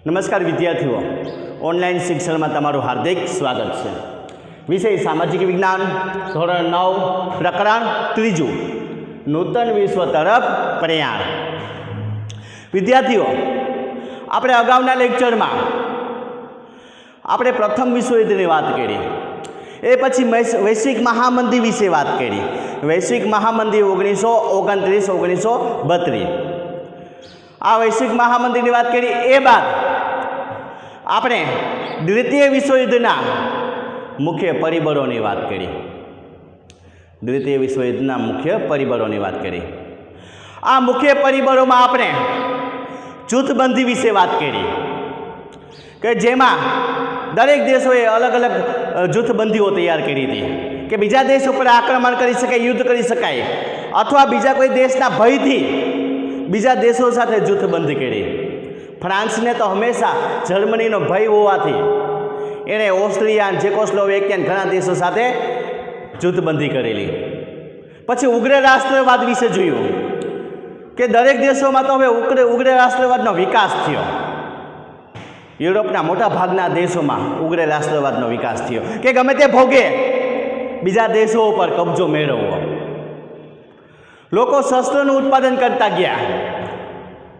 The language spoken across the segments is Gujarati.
નમસ્કાર વિદ્યાર્થીઓ, ઓનલાઈન શિક્ષણમાં તમારું હાર્દિક સ્વાગત છે. વિષય સામાજિક વિજ્ઞાન, ધોરણ 9, પ્રકરણ 3, નૂતન વિશ્વ તરફ પ્રયાણ. વિદ્યાર્થીઓ, આપણે અગાઉના લેક્ચરમાં આપણે પ્રથમ વિશ્વયુદ્ધની વાત કરી, એ પછી વૈશ્વિક મહામંદી વિશે વાત કરી. વૈશ્વિક મહામંદી 1929-1932. આ વૈશ્વિક મહામંદીની વાત કરી. એ બાદ આપણે દ્વિતીય વિશ્વયુદ્ધના મુખ્ય પરિબળોની વાત કરી. દ્વિતીય વિશ્વયુદ્ધના મુખ્ય પરિબળોની વાત કરી. આ મુખ્ય પરિબળોમાં આપણે જૂથબંધી વિશે વાત કરી કે જેમાં દરેક દેશોએ અલગ અલગ જૂથબંધીઓ તૈયાર કરી હતી કે બીજા દેશ ઉપર આક્રમણ કરી શકાય, યુદ્ધ કરી શકાય, અથવા બીજા કોઈ દેશના ભયથી બીજા દેશો સાથે જૂથબંધી કરી. ફ્રાન્સને તો હંમેશા જર્મનીનો ભય હોવાથી એણે ઓસ્ટ્રિયા, ચેકોસ્લોવેકિયા ઘણા દેશો સાથે જૂથબંધી કરેલી. પછી ઉગ્ર રાષ્ટ્રવાદ વિશે જોયું કે દરેક દેશોમાં તો હવે ઉગ્ર રાષ્ટ્રવાદનો વિકાસ થયો. યુરોપના મોટા ભાગના દેશોમાં ઉગ્ર રાષ્ટ્રવાદનો વિકાસ થયો કે ગમે તે ભોગે બીજા દેશો ઉપર કબજો મેળવવો. લોકો શસ્ત્રોનું ઉત્પાદન કરતા ગયા,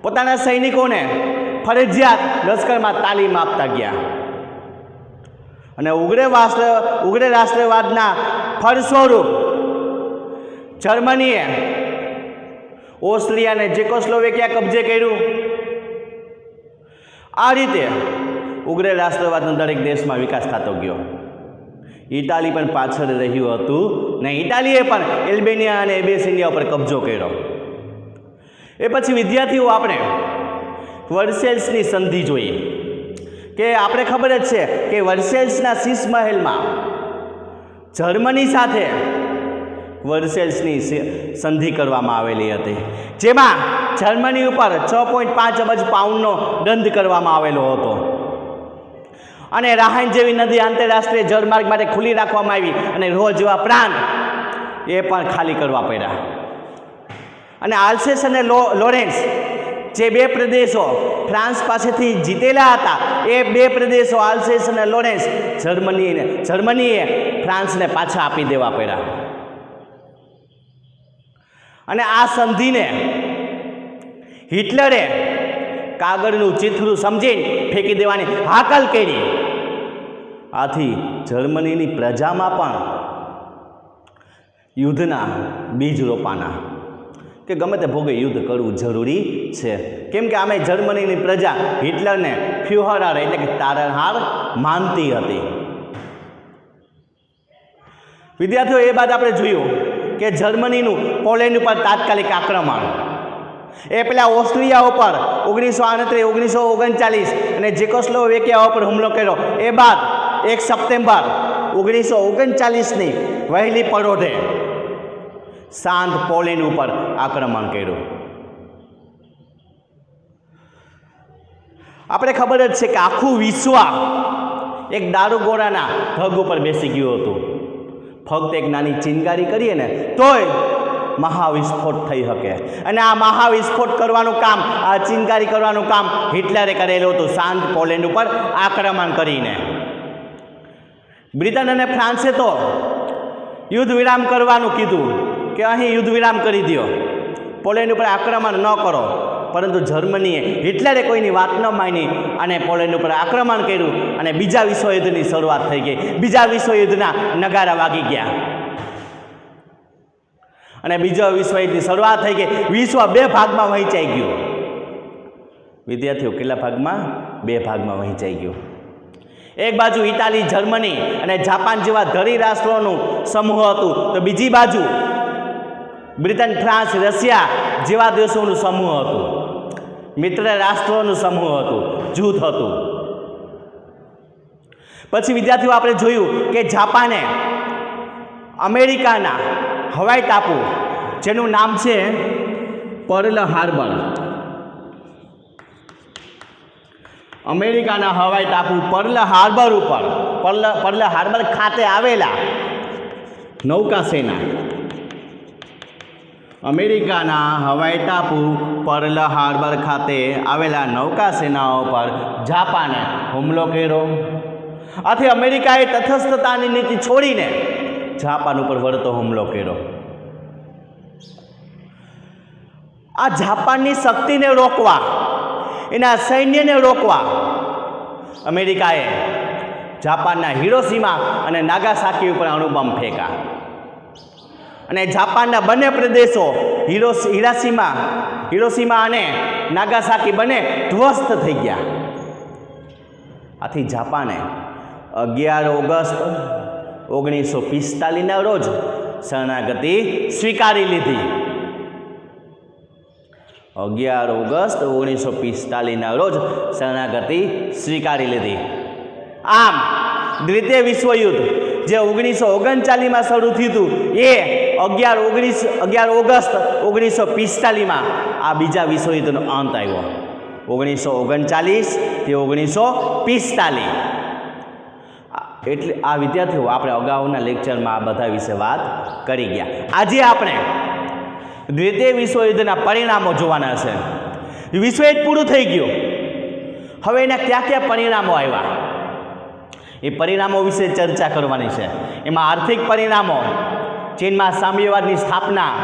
પોતાના સૈનિકોને ફરજિયાત લશ્કરમાં તાલીમ આપતા ગયા, અને ઉગ્ર રાષ્ટ્રવાદના ફળસ્વરૂપ જર્મનીએ ઓસ્ટ્રિયા અને ચેકોસ્લોવેકિયા કબજે કર્યું. આ રીતે ઉગ્ર રાષ્ટ્રવાદનો દરેક દેશમાં વિકાસ થતો ગયો. ઇટાલી પણ પાછળ રહ્યું હતું ને ઇટાલીએ પણ એલ્બેનિયા અને એબેસિનિયા ઉપર કબજો કર્યો. એ પછી વિદ્યાર્થીઓ આપણે વર્સેલ્સની સંધિ જોઈએ કે આપણે ખબર જ છે કે વર્સેલ્સના શીશ મહેલમાં જર્મની સાથે વર્સેલ્સની સંધિ કરવામાં આવેલી હતી, જેમાં જર્મની ઉપર 6.5 અબજ પાઉન્ડનો દંડ કરવામાં આવેલો હતો, અને રાહાઈન જેવી નદી આંતરરાષ્ટ્રીય જળમાર્ગ માટે ખુલ્લી રાખવામાં આવી, અને રોહ જેવા પ્રાંત એ પણ ખાલી કરવા પડ્યા. અને આલ્સેસ અને લોરેન્સ જે બે પ્રદેશો ફ્રાન્સ પાસેથી જીતેલા હતા, એ બે પ્રદેશો આલ્સેસ અને લોરેન્સ જર્મનીએ ફ્રાન્સને પાછા આપી દેવા પડ્યા. અને આ સંધિને હિટલરે કાગળનું ચીથડું સમજીને ફેંકી દેવાની હાકલ કરી. આથી જર્મનીની પ્રજામાં પણ યુદ્ધના બીજ રોપાના કે ગમે તે ભોગે યુદ્ધ કરવું જરૂરી છે, કેમ કે આમે જર્મનીની પ્રજા હિટલરને ફ્યુહરર એટલે કે તારણહાર માનતી હતી. વિદ્યાર્થીઓ, એ બાદ આપણે જોયું કે જર્મનીનું પોલેન્ડ ઉપર તાત્કાલિક આક્રમણ, એ પહેલાં ઓસ્ટ્રિયા ઉપર 1938-1939 અને ચેકોસ્લોવેકિયા ઉપર હુમલો કર્યો. એ બાદ 1 સપ્ટેમ્બર 1939ની વહેલી પરોઢે શાંત પોલેન્ડ ઉપર આક્રમણ કર્યું. આપણે ખબર જ છે કે આખું વિશ્વ એક દારૂગોળાના ઢગ ઉપર બેસી ગયું હતું. ફક્ત એક નાની ચિનગારી કરીએ ને તોય મહાવિસ્ફોટ થઈ શકે, અને આ મહાવિસ્ફોટ કરવાનું કામ, આ ચિનગારી કરવાનું કામ હિટલરે કરેલું હતું શાંત પોલેન્ડ ઉપર આક્રમણ કરીને. બ્રિટન અને ફ્રાન્સે તો યુદ્ધ વિરામ કરવાનું કીધું કે અહીં યુદ્ધ વિરામ કરી દો, પોલેન્ડ ઉપર આક્રમણ ન કરો, પરંતુ જર્મનીએ હિટલરે કોઈની વાત ન માની અને પોલેન્ડ ઉપર આક્રમણ કર્યું, અને બીજા વિશ્વયુદ્ધની શરૂઆત થઈ ગઈ. બીજા વિશ્વયુદ્ધના નગારા વાગી ગયા, અને બીજા વિશ્વયુદ્ધની શરૂઆત થઈ ગઈ. વિશ્વ 2 ભાગમાં વહેંચાઈ ગયું. વિદ્યાર્થીઓ, કેટલા ભાગમાં? 2 ભાગમાં વહેંચાઈ ગયું. એક બાજુ ઇટાલી, જર્મની અને જાપાન જેવા ધરી રાષ્ટ્રોનું સમૂહ હતું, તો બીજી બાજુ બ્રિટન, ફ્રાન્સ, રશિયા જેવા દેશોનું સમૂહ હતું, મિત્ર રાષ્ટ્રોનું સમૂહ હતું, જૂથ હતું. પછી વિદ્યાર્થીઓ આપણે જોયું કે જાપાને અમેરિકાના હવાઈ ટાપુ, જેનું નામ છે પર્લ હાર્બર, અમેરિકાના હવાઈ ટાપુ પર્લ હાર્બર ઉપર, પર્લ હાર્બર ખાતે આવેલા નૌકાસેના અમેરિકાના હવાઈ ટાપુ પર્લ હાર્બર ખાતે આવેલા નૌકા સેનાઓ પર જાપાને હુમલો કર્યો. આથી અમેરિકાએ તટસ્થતાની નીતિ છોડીને જાપાન ઉપર વળતો હુમલો કર્યો. આ જાપાનની શક્તિને રોકવા, એના સૈન્યને રોકવા અમેરિકાએ જાપાનના હિરોશીમા અને નાગાસાકી ઉપર અણુબોમ્બ ફેંક્યા અને જાપાનના બંને પ્રદેશો હિરોશીમા અને નાગાસાકી બંને ધ્વસ્ત થઈ ગયા. આથી જાપાને 11 ઓગસ્ટ 1945ના રોજ શરણાગતિ સ્વીકારી લીધી. 11 ઓગસ્ટ 1945ના રોજ શરણાગતિ સ્વીકારી લીધી. આમ દ્વિતીય વિશ્વયુદ્ધ જે 1939માં શરૂ થયું હતું એ 11 ઓગસ્ટ 1945માં આ બીજા વિશ્વયુદ્ધનો અંત આવ્યો. 1939 થી 1945. એટલે આ વિદ્યાર્થીઓ આપણે અગાઉના લેક્ચરમાં આ બધા વિશે વાત કરી ગયા. આજે આપણે દ્વિતીય વિશ્વયુદ્ધના પરિણામો જોવાના છે. વિશ્વયુદ્ધ પૂરું થઈ ગયું, હવે એના કયા કયા પરિણામો આવ્યા એ પરિણામો વિશે ચર્ચા કરવાની છે. એમાં આર્થિક પરિણામો, ચીનમાં સામ્યવાદની સ્થાપના,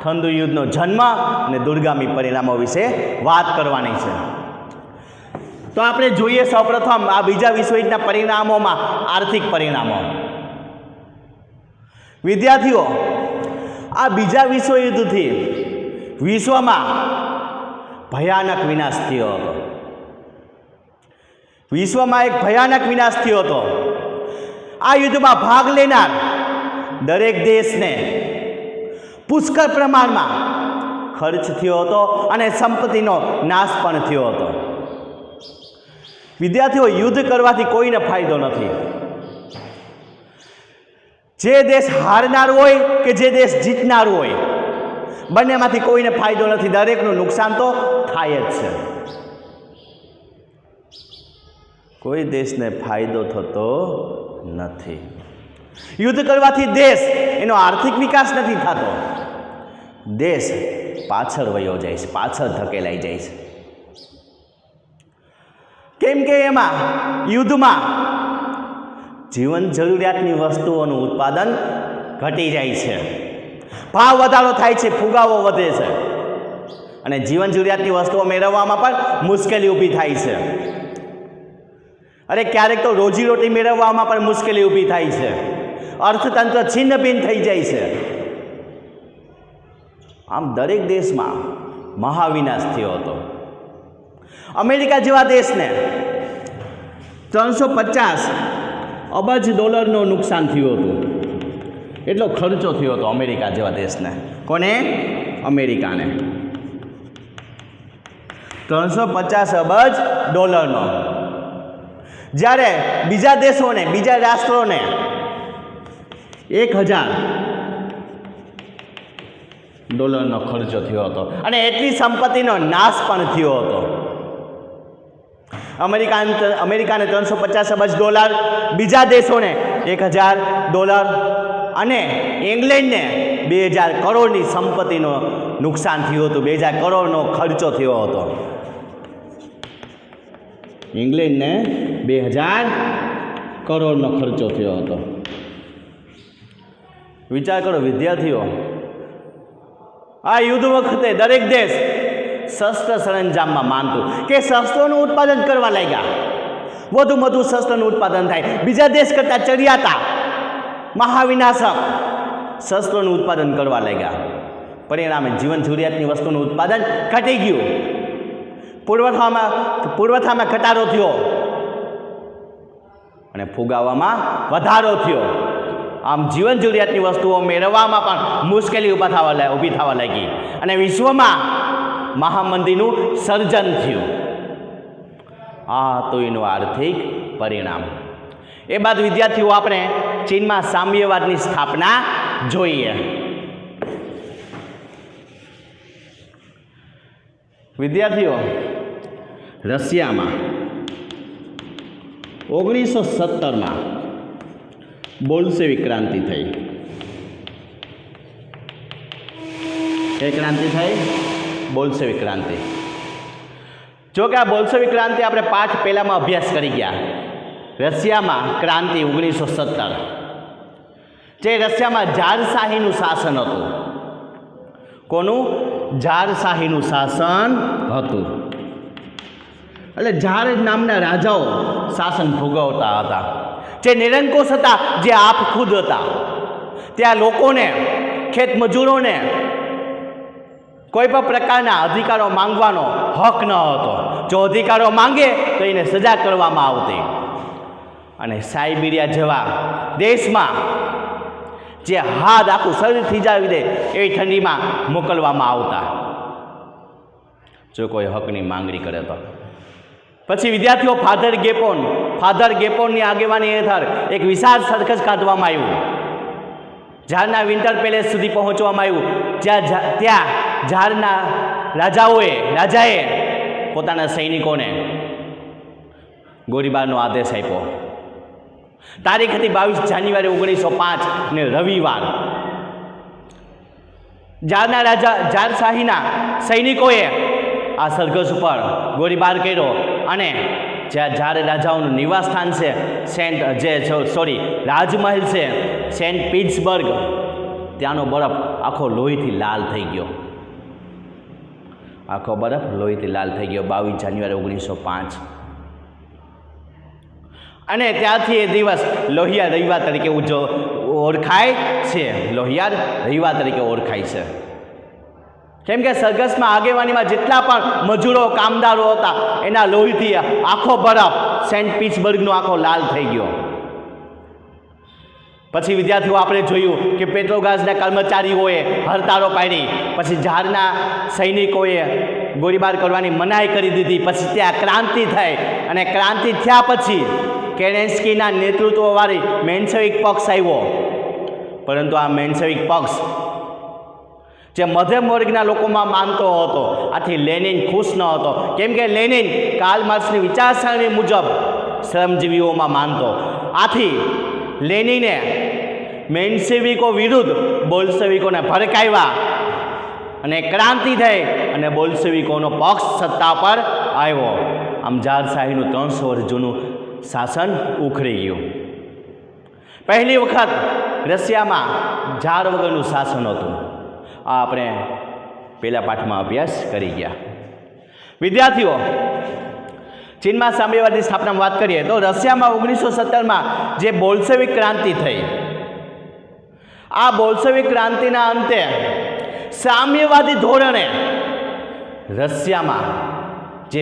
ઠંડુ યુદ્ધનો જન્મ અને દૂરગામી પરિણામો વિશે વાત કરવાની છે. તો આપણે જોઈએ સૌપ્રથમ આ બીજા વિશ્વયુદ્ધના પરિણામોમાં આર્થિક પરિણામો. વિદ્યાર્થીઓ, આ બીજા વિશ્વયુદ્ધથી વિશ્વમાં ભયાનક વિનાશ થયો હતો. વિશ્વમાં એક ભયાનક વિનાશ થયો હતો. આ યુદ્ધમાં ભાગ લેનાર દરેક દેશને પુષ્કળ પ્રમાણમાં ખર્ચ થયો હતો અને સંપત્તિનો નાશ પણ થયો હતો. વિદ્યાર્થીઓ, યુદ્ધ કરવાથી કોઈને ફાયદો નથી. જે દેશ હારનાર હોય કે જે દેશ જીતનાર હોય, બંનેમાંથી કોઈને ફાયદો નથી. દરેકનું નુકસાન તો થાય જ છે. કોઈ દેશને ફાયદો થતો નથી. યુદ્ધ કરવાથી દેશ એનો આર્થિક વિકાસ નથી થતો. દેશ પાછળ વયો જાય છે, પાછળ ધકેલાઈ જાય છે. કેમ કે એમાં યુદ્ધમાં જીવન જરૂરિયાતની વસ્તુઓનું ઉત્પાદન ઘટી જાય છે, ભાવ વધારો થાય છે, ફુગાવો વધે છે અને જીવન જરૂરિયાતની વસ્તુઓ મેળવવામાં પણ મુશ્કેલી ઊભી થાય છે. અરે ક્યારેક તો રોજીરોટી મેળવવામાં પણ મુશ્કેલી ઊભી થાય છે. અર્થતંત્ર છિન્ન ભિન્ન થઈ જાય છે. આમ દરેક દેશમાં મહાવિનાશ થયો હતો. અમેરિકા જેવા દેશને $350 અબજ નુકસાન થયું હતું. એટલો ખર્ચો થયો હતો અમેરિકા જેવા દેશને. કોને? અમેરિકાને. $350 અબજ. જ્યારે બીજા દેશોને, બીજા રાષ્ટ્રોને $1000 ખર્ચો થયો હતો અને એટલી સંપત્તિનો નાશ પણ થયો હતો. અમેરિકાને $350 અબજ, બીજા દેશોને $1000 અને ઇંગ્લેન્ડને 2000 કરોડની સંપત્તિનો નુકસાન થયું હતું. 2000 કરોડનો ખર્ચો થયો હતો. ઇંગ્લેન્ડને 2000 કરોડનો ખર્ચો થયો હતો. વિચાર કરો વિદ્યાર્થીઓ, આ યુદ્ધ વખતે દરેક દેશ શસ્ત્ર સરંજામમાં માનતું કે શસ્ત્રોનું ઉત્પાદન કરવા લાગ્યા. વધુ શસ્ત્રનું ઉત્પાદન થાય. બીજા દેશ કરતાં ચડિયાતા મહાવિનાશક શસ્ત્રોનું ઉત્પાદન કરવા લાગ્યા. પરિણામે જીવન જરૂરિયાતની વસ્તુનું ઉત્પાદન ઘટી ગયું. પુરવઠામાં ઘટાડો થયો અને ફુગાવામાં વધારો થયો. આમ જીવન જરૂરિયાતની વસ્તુઓ મેળવવામાં પણ મુશ્કેલી ઊભી થવા લાગી અને વિશ્વમાં મહામંદીનું સર્જન થયું. આ તો એનું આર્થિક પરિણામ. એ બાદ વિદ્યાર્થીઓ આપણે ચીનમાં સામ્યવાદની સ્થાપના જોઈએ. વિદ્યાર્થીઓ, રશિયામાં 1917માં બોલ્શેવિક ક્રાંતિ થઈ. એ ક્રાંતિ થઈ બોલ્શેવિક ક્રાંતિ. જો કે આ બોલ્શેવિક ક્રાંતિ આપણે પાઠ પહેલામાં અભ્યાસ કરી ગયા. રશિયામાં ક્રાંતિ 1917, જે રશિયામાં ઝારશાહીનું શાસન હતું. કોનું? ઝારશાહીનું શાસન હતું. એટલે ઝાર નામના રાજાઓ શાસન ભોગવતા હતા, જે નિરંકુશ હતા, જે આપ ખુદ હતા. ત્યાં લોકોને, ખેત મજૂરોને કોઈ પણ પ્રકારના અધિકારો માંગવાનો હક ન હતો. જો અધિકારો માંગે તો એને સજા કરવામાં આવતી. અને સાઇબિરિયા જેવા દેશમાં જે હાથ આખું શરીર થીજાવી દે એવી ઠંડીમાં મોકલવામાં આવતા, જો કોઈ હકની માંગણી કરે તો. પછી વિદ્યાર્થીઓ ફાધર ગેપોનની આગેવાની હેઠળ એક વિશાળ સર્કસ કાઢવામાં આવ્યું. ઝારના વિન્ટર પેલેસ સુધી પહોંચવામાં આવ્યું, ત્યાં ઝારના રાજાએ પોતાના સૈનિકોને ગોળીબારનો આદેશ આપ્યો. તારીખ હતી 22 જાન્યુઆરી 1905 ને રવિવાર. ઝારશાહીના સૈનિકોએ આ સરઘસ ઉપર ગોળીબાર કર્યો અને જ્યાં ઝાર રાજાઓનું નિવાસ સ્થાન છે રાજમહેલ છે સેન્ટ પીટર્સબર્ગ, ત્યાંનો બરફ આખો લોહીથી લાલ થઈ ગયો. 22 જાન્યુઆરી 1905. અને ત્યારથી એ દિવસ લોહિયાર રવિવાર તરીકે ઓળખાય છે. કેમ કે સરઘસમાં આગેવાનીમાં જેટલા પણ મજૂરો કામદારો હતા એના લોહીથી આખો બરફ સેન્ટ પીટર્સબર્ગનો આખો લાલ થઈ ગયો. પછી વિદ્યાર્થીઓ આપણે જોયું કે પેટ્રોગાઝના કર્મચારીઓએ હડતાળો પાડી. પછી ઝારના સૈનિકોએ ગોળીબાર કરવાની મનાઈ કરી દીધી. પછી ત્યાં ક્રાંતિ થઈ અને ક્રાંતિ થયા પછી કેરેન્સ્કીના નેતૃત્વવાળી મેન્શેવિક પક્ષ આવ્યો. પરંતુ આ મેન્શેવિક પક્ષ જે મધ્યમ વર્ગના લોકોમાં માનતો હતો, આથી લેનિન ખુશ ન હતો. કેમ કે લેનિન કાર્લ માર્ક્સની વિચારસરણી મુજબ શ્રમજીવીઓમાં માનતો. આથી લેનિને મેન્શેવિકો વિરુદ્ધ બોલ્શેવિકોને ભડકાવ્યા અને ક્રાંતિ થઈ અને બોલ્શેવિકોનો પક્ષ સત્તા પર આવ્યો. આમ ઝારશાહીનું 300 વર્ષ જૂનું શાસન ઉખડી ગયું. પહેલી વખત રશિયામાં ઝાર વગરનું શાસન હતું. આ આપણે પહેલા પાઠમાં અભ્યાસ કરી ગયા. વિદ્યાર્થીઓ, ચીનમાં સામ્યવાદની સ્થાપનાની વાત કરીએ તો રશિયામાં 1917માં જે બોલ્શેવિક ક્રાંતિ થઈ, આ બોલ્શેવિક ક્રાંતિના અંતે સામ્યવાદી ધોરણે રશિયામાં જે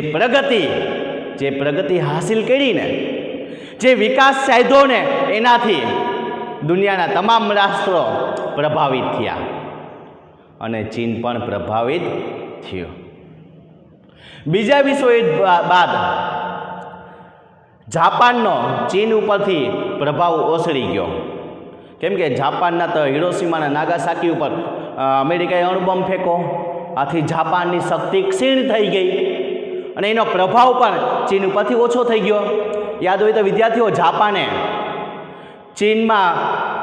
પ્રગતિ હાસિલ કરીને, જે વિકાસ સાધ્યો ને, એનાથી દુનિયાના તમામ રાષ્ટ્રો પ્રભાવિત થયા અને ચીન પણ પ્રભાવિત થયો. બીજા વિશ્વયુદ્ધ બાદ જાપાનનો ચીન ઉપરથી પ્રભાવ ઓસરી ગયો. કેમ કે જાપાનના તો હિરોશીમા અને નાગાસાકી ઉપર અમેરિકાએ અણુબોમ્બ ફેંકો, આથી જાપાનની શક્તિ ક્ષીણ થઈ ગઈ અને એનો પ્રભાવ પણ ચીન ઉપરથી ઓછો થઈ ગયો. યાદ હોય તો વિદ્યાર્થીઓ, જાપાને ચીનમાં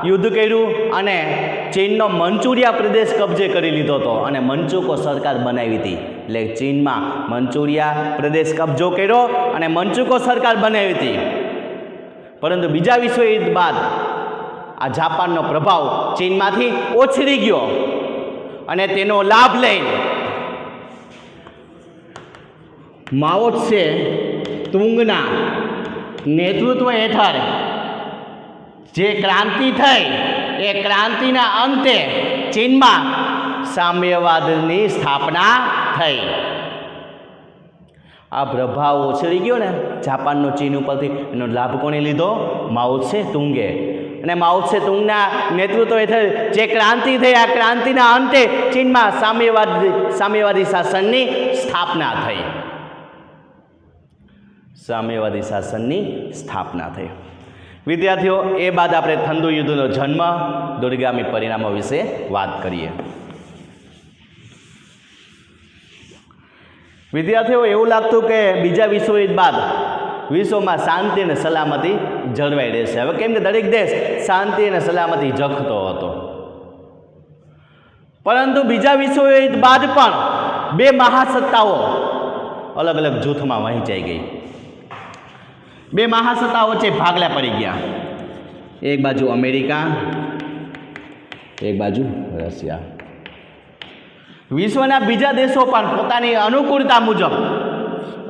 યુદ્ધ કર્યું અને ચીનનો મંચુરિયા પ્રદેશ કબજે કરી લીધો હતો અને મંચુકો સરકાર બનાવી હતી. એટલે ચીનમાં મંચુરિયા પ્રદેશ કબજો કર્યો અને મંચુકો સરકાર બનાવી હતી. પરંતુ બીજા વિશ્વયુદ્ધ બાદ આ જાપાનનો પ્રભાવ ચીનમાંથી ઓછરી ગયો અને તેનો લાભ લઈને માઓ ત્સે તુંગના નેતૃત્વ હેઠળ જે ક્રાંતિ થઈ, એ ક્રાંતિના અંતે ચીનમાં સામ્યવાદની સ્થાપના થઈ. આ પ્રભાવ ઓછળી ગયો ને જાપાનનો ચીન ઉપરથી, એનો લાભ કોને લીધો? માઓ ત્સે તુંગે. અને માઓ ત્સે તુંગના નેતૃત્વ હેઠળ જે ક્રાંતિ થઈ, આ ક્રાંતિના અંતે ચીનમાં સામ્યવાદી શાસનની સ્થાપના થઈ. સામ્યવાદી શાસનની સ્થાપના થઈ. વિદ્યાર્થીઓ, એ બાદ આપણે ઠંડુ યુદ્ધનો જન્મ, દૂરગામી પરિણામો વિશે વાત કરીએ. વિદ્યાર્થીઓ, એવું લાગતું કે બીજા વિશ્વયુદ્ધ બાદ વિશ્વમાં શાંતિ અને સલામતી જળવાઈ રહેશે. હવે કેમ કે દરેક દેશ શાંતિ અને સલામતી ઝખતો હતો, પરંતુ બીજા વિશ્વયુદ્ધ બાદ પણ બે મહાસત્તાઓ અલગ અલગ જૂથમાં વહેંચાઈ ગઈ. બે મહાસત્તાઓ વચ્ચે ભાગલા પડી ગયા. એક બાજુ અમેરિકા, એક બાજુ રશિયા. વિશ્વના બીજા દેશો પણ પોતાની અનુકૂળતા મુજબ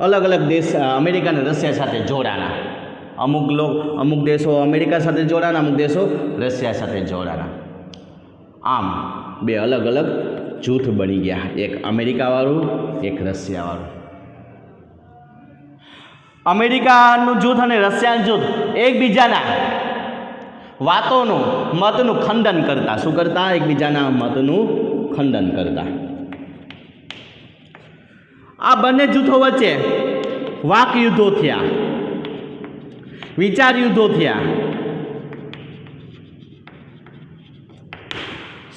અલગ અલગ દેશ અમેરિકા અને રશિયા સાથે જોડાણા. અમુક દેશો અમેરિકા સાથે જોડાણા, અમુક દેશો રશિયા સાથે જોડાણા. આમ બે અલગ અલગ જૂથ બની ગયા, એક અમેરિકાવાળું, એક રશિયાવાળું. અમેરિકાનું જૂથ અને રશિયાનું જૂથ એકબીજાના વાતોનું મતનું ખંડન કરતા. શું કરતા? એકબીજાના મતનું ખંડન કરતા. આ બંને જૂથો વચ્ચે વાક યુદ્ધો થયા, વિચાર યુદ્ધો થયા.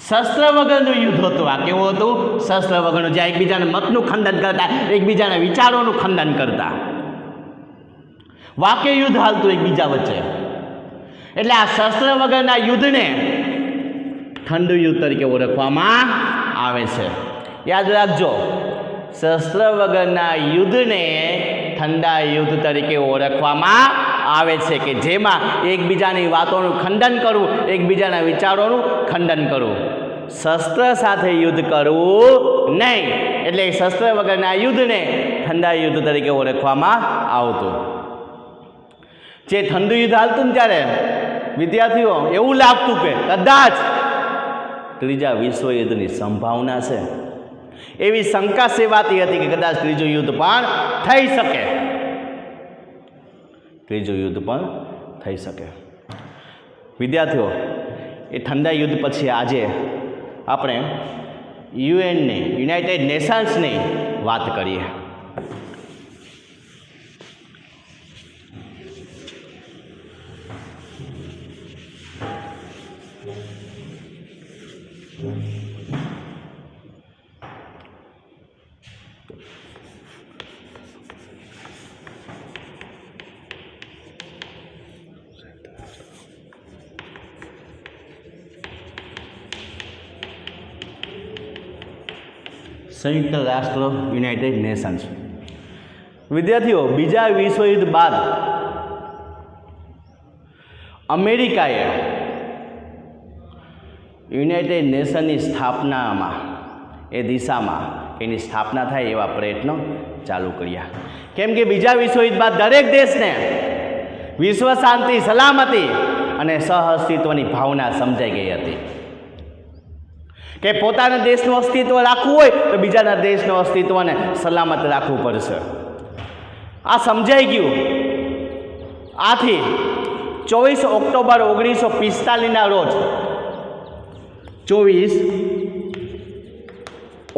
શસ્ત્ર વગરનું યુદ્ધ હતું. આ કેવું હતું? શસ્ત્ર વગરનું, જ્યાં એકબીજાના મતનું ખંડન કરતા, એકબીજાના વિચારોનું ખંડન કરતા. વાક્ય યુદ્ધ હાલતું એકબીજા વચ્ચે. એટલે આ શસ્ત્ર વગરના યુદ્ધને ઠંડુ યુદ્ધ તરીકે ઓળખવામાં આવે છે. યાદ રાખજો, શસ્ત્ર વગરના યુદ્ધને ઠંડા યુદ્ધ તરીકે ઓળખવામાં આવે છે, કે જેમાં એકબીજાની વાતોનું ખંડન કરવું, એકબીજાના વિચારોનું ખંડન કરવું. શસ્ત્ર સાથે યુદ્ધ કરવું નહીં. એટલે શસ્ત્ર વગરના યુદ્ધને ઠંડા યુદ્ધ તરીકે ઓળખવામાં આવતું. જે ઠંડુ યુદ્ધ હાલતું ને ત્યારે વિદ્યાર્થીઓ એવું લાગતું કે કદાચ ત્રીજા વિશ્વયુદ્ધની સંભાવના છે. એવી શંકા સેવાતી હતી કે કદાચ ત્રીજું યુદ્ધ પણ થઈ શકે. ત્રીજું યુદ્ધ પણ થઈ શકે. વિદ્યાર્થીઓ, એ ઠંડા યુદ્ધ પછી આજે આપણે યુએનની, યુનાઇટેડ નેશન્સની વાત કરીએ. સંયુક્ત રાષ્ટ્ર, યુનાઇટેડ નેશન્સ. વિદ્યાર્થીઓ, બીજા વિશ્વયુદ્ધ બાદ અમેરિકાએ યુનાઇટેડ નેશનની સ્થાપનામાં, એ દિશામાં એની સ્થાપના થાય એવા પ્રયત્નો ચાલુ કર્યા. કેમ કે બીજા વિશ્વયુદ્ધ બાદ દરેક દેશને વિશ્વ શાંતિ, સલામતી અને સહઅસ્તિત્વની ભાવના સમજાઈ ગઈ હતી કે પોતાના દેશનું અસ્તિત્વ રાખવું હોય તો બીજાના દેશનું અસ્તિત્વને સલામત રાખવું પડશે. આ સમજાઈ ગયું. આથી 24 ઓક્ટોબર 1945ના રોજ, 24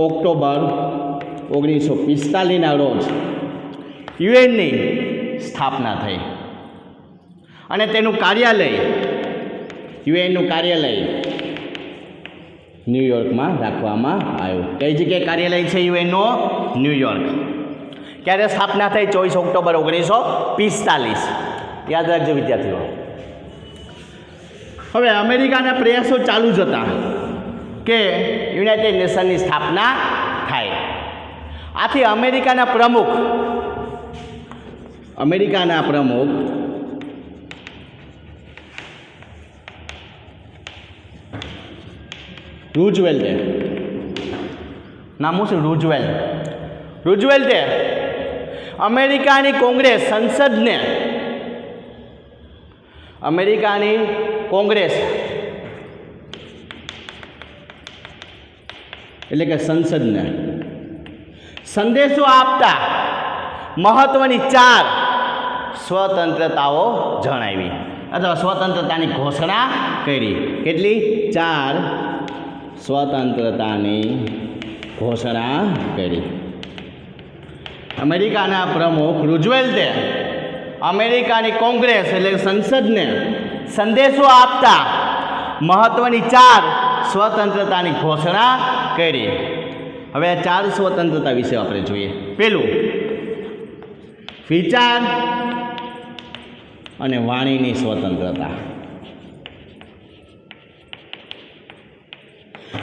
ઓક્ટોબર 1945ના રોજ યુએનની સ્થાપના થઈ અને તેનું કાર્યાલય, યુએનનું કાર્યાલય ન્યૂયોર્કમાં રાખવામાં આવ્યું. કઈ જગ્યાએ કાર્યાલય છે યુએનનો? ન્યૂયોર્ક. ક્યારે સ્થાપના થઈ? 24 ઓક્ટોબર 1945. યાદ રાખજો વિદ્યાર્થીઓ. હવે અમેરિકાના પ્રયાસો ચાલુ જ હતા કે યુનાઇટેડ નેશનની સ્થાપના થાય. આથી અમેરિકાના પ્રમુખ રૂઝવેલ્ટે, નામ શું છે? રૂઝવેલ્ટે અમેરિકાની કોંગ્રેસ, સંસદને, અમેરિકાની કોંગ્રેસ એટલે કે સંસદને સંદેશો આપતા મહત્વની 4 સ્વતંત્રતાઓ જણાવી અથવા સ્વતંત્રતાની ઘોષણા કરી. કેટલી? 4 સ્વતંત્રતાની ઘોષણા કરી. અમેરિકાના પ્રમુખ રૂઝવેલ્ટે અમેરિકાની કોંગ્રેસ એટલે સંસદને સંદેશો આપતા મહત્વની 4 સ્વતંત્રતાની ઘોષણા કરી. હવે આ 4 સ્વતંત્રતા વિશે આપણે જોઈએ. પહેલું, વિચાર અને વાણીની સ્વતંત્રતા.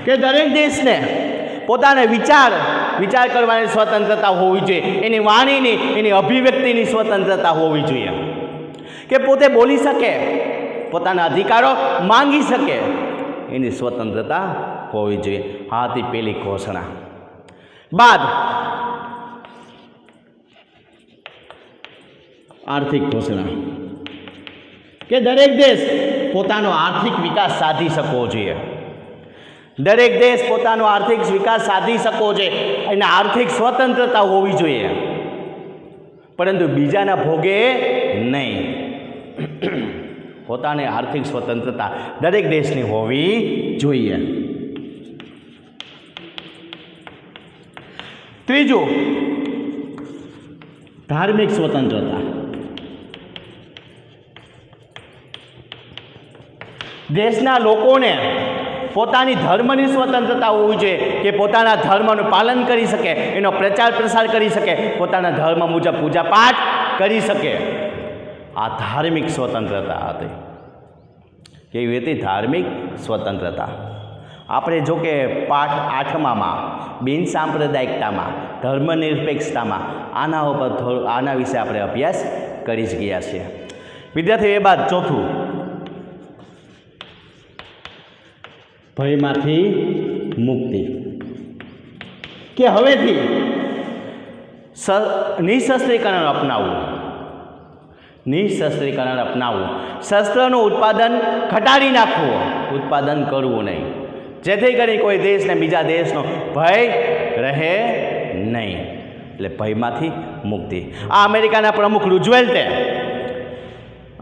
કે દરેક દેશને પોતાને વિચાર કરવાની સ્વતંત્રતા હોવી જોઈએ, એની વાણીની, એની અભિવ્યક્તિની સ્વતંત્રતા હોવી જોઈએ, કે પોતે બોલી શકે, પોતાના અધિકારો માંગી શકે, એની સ્વતંત્રતા હોવી જોઈએ. આ હતી પહેલી ઘોષણા. બાદ આર્થિક ઘોષણા, કે દરેક દેશ પોતાનો આર્થિક વિકાસ સાધી શકવો જોઈએ. દરેક દેશ પોતાનો આર્થિક વિકાસ સાધી શકવો જોઈએ, એને આર્થિક સ્વતંત્રતા હોવી જોઈએ, પરંતુ બીજાના ભોગે નહીં. પોતાની આર્થિક સ્વતંત્રતા દરેક દેશની હોવી જોઈએ. ત્રીજું, ધાર્મિક સ્વતંત્રતા. દેશના લોકોને પોતાની ધર્મની સ્વતંત્રતા હોવી જોઈએ, કે પોતાના ધર્મનું પાલન કરી શકે, એનો પ્રચાર પ્રસાર કરી શકે, પોતાના ધર્મ મુજબ પૂજાપાઠ કરી શકે. આ ધાર્મિક સ્વતંત્રતા હતી. કેવી હતી? ધાર્મિક સ્વતંત્રતા. આપણે જો કે પાઠ 8માં બિનસાંપ્રદાયિકતામાં, ધર્મનિરપેક્ષતામાં આના વિશે આપણે અભ્યાસ કરી જ ગયા છીએ. વિદ્યાર્થીઓ, એ બાદ ચોથું, ભયમાંથી મુક્તિ, કે હવેથી નિઃશસ્ત્રીકરણ અપનાવવું. નિઃશસ્ત્રીકરણ અપનાવવું, શસ્ત્રનું ઉત્પાદન ઘટાડી નાખવું, ઉત્પાદન કરવું નહીં, જેથી કરી કોઈ દેશને બીજા દેશનો ભય રહે નહીં. એટલે ભયમાંથી મુક્તિ. આ અમેરિકાના પ્રમુખ રૂઝવેલ્ટે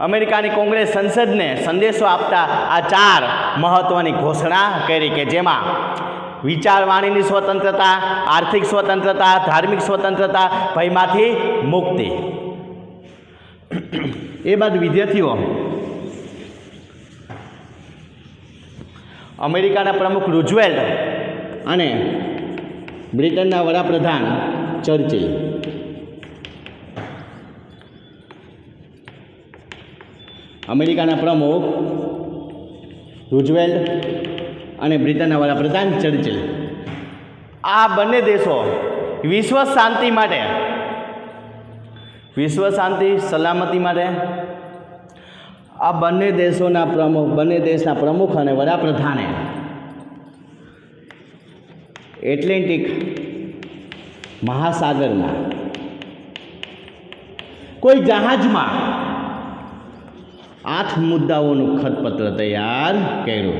અમેરિકાની કોંગ્રેસ સંસદને સંદેશો આપતા આ 4 મહત્ત્વની ઘોષણા કરી, કે જેમાં વિચારવાણીની સ્વતંત્રતા, આર્થિક સ્વતંત્રતા, ધાર્મિક સ્વતંત્રતા, ભયમાંથી મુક્તિ. એ બાદ વિદ્યાર્થીઓ, અમેરિકાના પ્રમુખ રૂઝવેલ્ટ અને બ્રિટનના વડાપ્રધાન ચર્ચિલ, અમેરિકાના પ્રમુખ રૂઝવેલ્ટ અને બ્રિટનના વડાપ્રધાન ચર્ચિલ, આ બંને દેશો વિશ્વ શાંતિ માટે, વિશ્વ શાંતિ સલામતી માટે આ બંને દેશના પ્રમુખ અને વડાપ્રધાને એટલાન્ટિક મહાસાગરના કોઈ જહાજમાં 8 મુદ્દાઓનું ખતપત્ર તૈયાર કર્યું.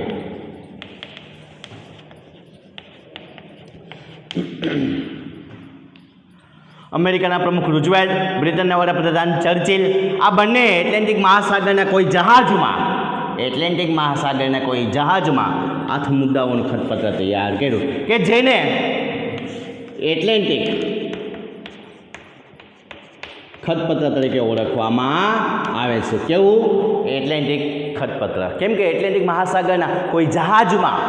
અમેરિકાના પ્રમુખ રૂઝવેલ્ટ, બ્રિટનના વડાપ્રધાન ચર્ચિલ આ બંને એટલાન્ટિક મહાસાગરના કોઈ જહાજમાં 8 મુદ્દાઓનું ખતપત્ર તૈયાર કર્યું, કે જેને એટલાન્ટિક ખતપત્ર તરીકે ઓળખવામાં આવે છે. કેવું? એટલાન્ટિક ખતપત્ર. કેમ કે એટલાન્ટિક મહાસાગરના કોઈ જહાજમાં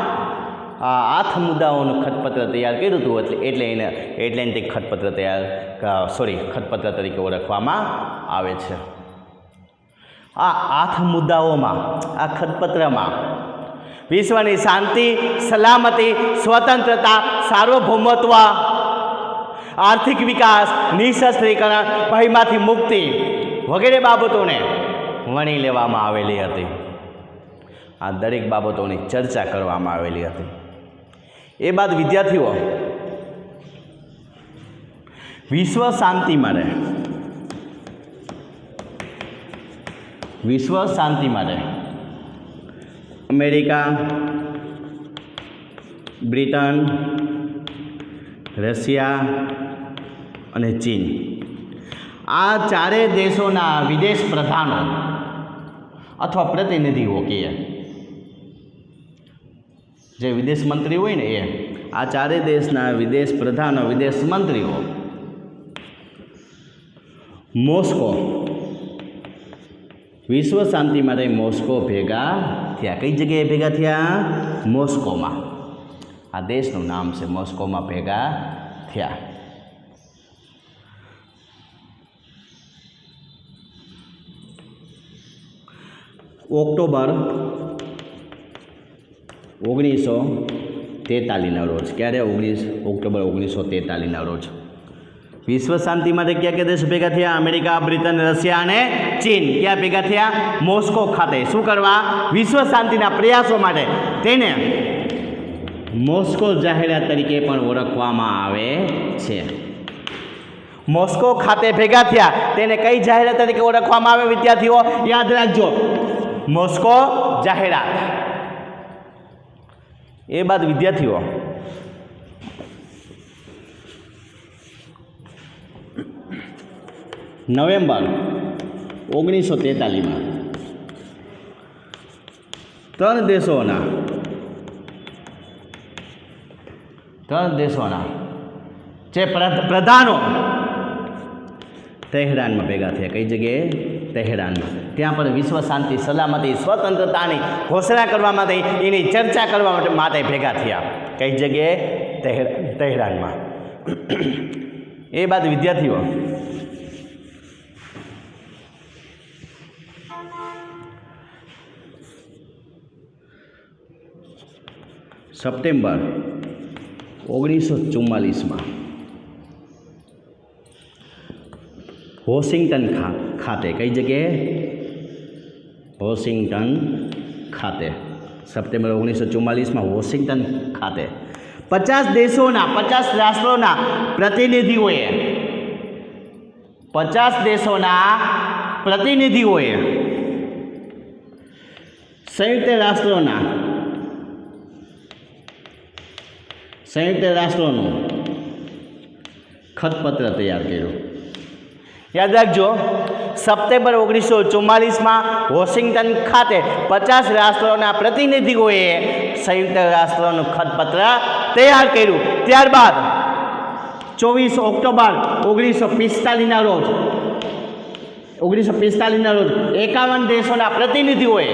8 મુદ્દાઓનું ખતપત્ર તૈયાર કર્યું હતું, એટલે એને એટલાન્ટિક ખતપત્ર તરીકે ઓળખવામાં આવે છે. આ 8 મુદ્દાઓમાં, આ ખતપત્રમાં વિશ્વની શાંતિ, સલામતી, સ્વતંત્રતા, સાર્વભૌમત્વ, આર્થિક વિકાસ, નિઃશસ્ત્રીકરણ, ભયમાંથી મુક્તિ વગેરે બાબતોને વણી લેવામાં આવેલી હતી. આ દરેક બાબતોની ચર્ચા કરવામાં આવેલી હતી. એ બાદ વિદ્યાર્થીઓ, વિશ્વ શાંતિ માટે અમેરિકા, બ્રિટન, રશિયા અને ચીન આ 4 દેશોના વિદેશ પ્રધાનો અથવા પ્રતિનિધિઓ કહીએ, જે વિદેશ મંત્રી હોય ને, આ 4 દેશના વિદેશ પ્રધાનો, વિદેશ મંત્રીઓ મોસ્કો, વિશ્વ શાંતિ માટે મોસ્કો ભેગા થયા. કઈ જગ્યાએ ભેગા થયા? મોસ્કોમાં. આ દેશનું નામ છે. મોસ્કોમાં ભેગા થયા. ઓક્ટોબર 1989 43ના રોજ. ક્યારે? 19 ઓક્ટોબર 1943ના રોજ. વિશ્વ શાંતિ માટે કયા કયા દેશ ભેગા થયા? અમેરિકા, બ્રિટન, રશિયા અને ચીન. ક્યાં ભેગા થયા? મોસ્કો ખાતે. શું કરવા? વિશ્વ શાંતિના પ્રયાસો માટે. તેને મોસ્કો જાહેરાત તરીકે પણ ઓળખવામાં આવે છે. મોસ્કો ખાતે ભેગા થયા તેને કઈ જાહેરાત તરીકે ઓળખવામાં આવે વિદ્યાર્થીઓ? યાદ રાખજો, મોસ્કો જાહેરાત. એ બાદ વિદ્યાર્થીઓ નવેમ્બર 1943માં ત્રણ દેશોના જે પ્રધાનો તહેરાનમાં ભેગા થયા. કઈ જગ્યાએ? તહેરાનમાં. ત્યાં પણ વિશ્વ શાંતિ, સલામતી, સ્વતંત્રતાની ઘોષણા કરવા માટે, એની ચર્ચા કરવા માટે ભેગા થયા. કઈ જગ્યાએ? તહેરાનમાં. એ બાદ વિદ્યાર્થીઓ સપ્ટેમ્બર 1944માં વોશિંગ્ટન ખાતે. કઈ જગ્યાએ? વોશિંગ્ટન ખાતે. સપ્ટેમ્બર 1944માં વોશિંગ્ટન ખાતે 50 દેશોના, 50 રાષ્ટ્રોના પ્રતિનિધિઓએ, 50 દેશોના પ્રતિનિધિઓએ સંયુક્ત રાષ્ટ્રોનું ખતપત્ર તૈયાર કર્યું. યાદ રાખજો, સપ્ટેમ્બર 1944માં વોશિંગ્ટન ખાતે 50 રાષ્ટ્રોના પ્રતિનિધિઓએ સંયુક્ત રાષ્ટ્રનું ખતપત્ર તૈયાર કર્યું. ત્યારબાદ 24 ઓક્ટોબર 1945ના રોજ 51 દેશોના પ્રતિનિધિઓએ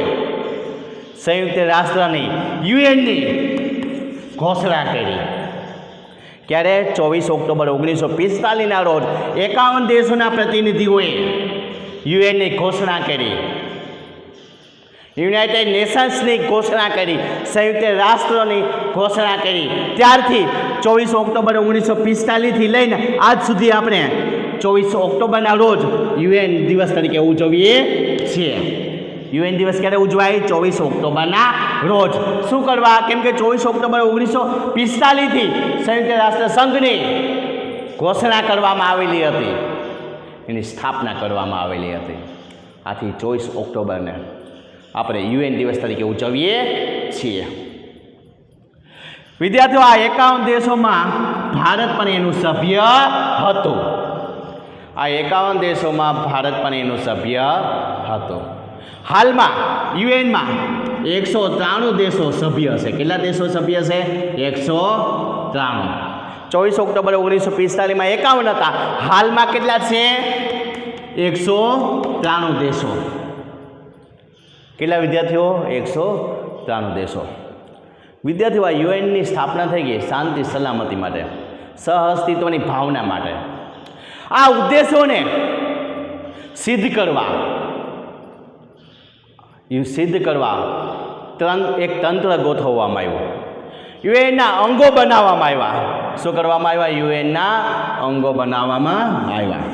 સંયુક્ત રાષ્ટ્રની, યુએનની ઘોષણા કરી. ક્યારે? 24 ઓક્ટોબર 1945ના રોજ 51 દેશોના પ્રતિનિધિઓએ યુએનની ઘોષણા કરી, યુનાઇટેડ નેશન્સની ઘોષણા કરી, સંયુક્ત રાષ્ટ્રોની ઘોષણા કરી. ત્યારથી 24 ઓક્ટોબર 1945થી લઈને આજ સુધી આપણે 24 ઓક્ટોબરના રોજ યુએન દિવસ તરીકે ઉજવીએ છીએ. યુએન દિવસ ક્યારે ઉજવાય? 24 ઓક્ટોબરના રોજ. શું કરવા? કેમ કે 24 ઓક્ટોબર 1945થી સંયુક્ત રાષ્ટ્ર સંઘની ઘોષણા કરવામાં આવેલી હતી, એની સ્થાપના કરવામાં આવેલી હતી. આથી 24 ઓક્ટોબરને આપણે યુએન દિવસ તરીકે ઉજવીએ છીએ. વિદ્યાર્થીઓ, આ 51 દેશોમાં ભારત પણ એનું સભ્ય હતું. આ 51 દેશોમાં ભારત પણ એનું સભ્ય હતું. હાલમાં યુએનમાં 193 દેશો સભ્ય છે. કેટલા દેશો સભ્ય છે? 193. 24 ઓક્ટોબર 1945માં 51 હતા. હાલમાં કેટલા છે? 193 દેશો. કેટલા વિદ્યાર્થીઓ? 193 દેશો. વિદ્યાર્થીઓ, આ યુએનની સ્થાપના થઈ ગઈ શાંતિ સલામતી માટે, સહઅસ્તિત્વની ભાવના માટે. આ ઉદ્દેશોને સિદ્ધ કરવા એક તંત્ર ગોઠવવામાં આવ્યું. યુએનના અંગો બનાવવામાં આવ્યા. શું કરવામાં આવ્યા? યુએનના અંગો બનાવવામાં આવ્યા.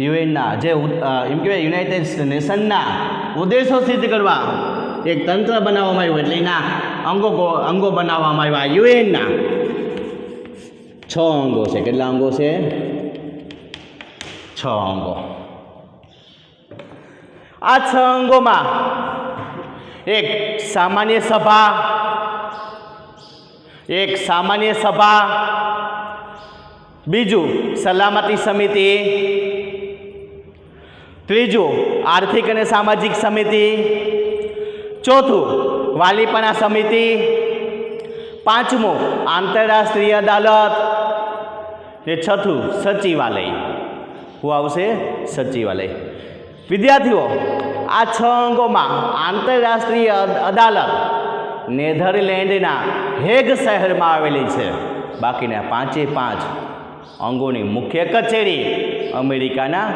યુએનના જે એમ કહેવાય યુનાઇટેડ નેશનના ઉદ્દેશો સિદ્ધ કરવા એક તંત્ર બનાવવામાં આવ્યું. એટલે એના અંગો બનાવવામાં આવ્યા. યુએનના 6 અંગો છે. કેટલા અંગો છે? 6 અંગો. આ 6 અંગોમાં એક સામાન્ય સભા, બીજું સલામતી સમિતિ, ત્રીજું આર્થિક અને સામાજિક સમિતિ, ચોથું વાલીપણા સમિતિ, પાંચમું આંતરરાષ્ટ્રીય અદાલત, ને છઠ્ઠું સચિવાલય. શું આવશે? સચિવાલય. વિદ્યાર્થીઓ, આ 6 અંગોમાં આંતરરાષ્ટ્રીય અદાલત નેધરલેન્ડના હેગ શહેરમાં આવેલી છે. બાકીના 5 અંગોની મુખ્ય કચેરી અમેરિકાના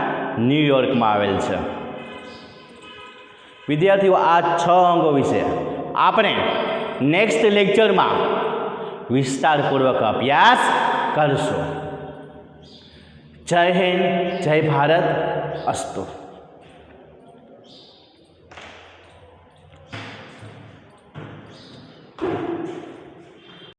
ન્યૂયોર્કમાં આવેલ છે. વિદ્યાર્થીઓ આ 6 અંગો વિશે આપણે નેક્સ્ટ લેક્ચરમાં વિસ્તારપૂર્વક અભ્યાસ કરશું. જય હિન્દ, જય ભારત, અસ્તુ.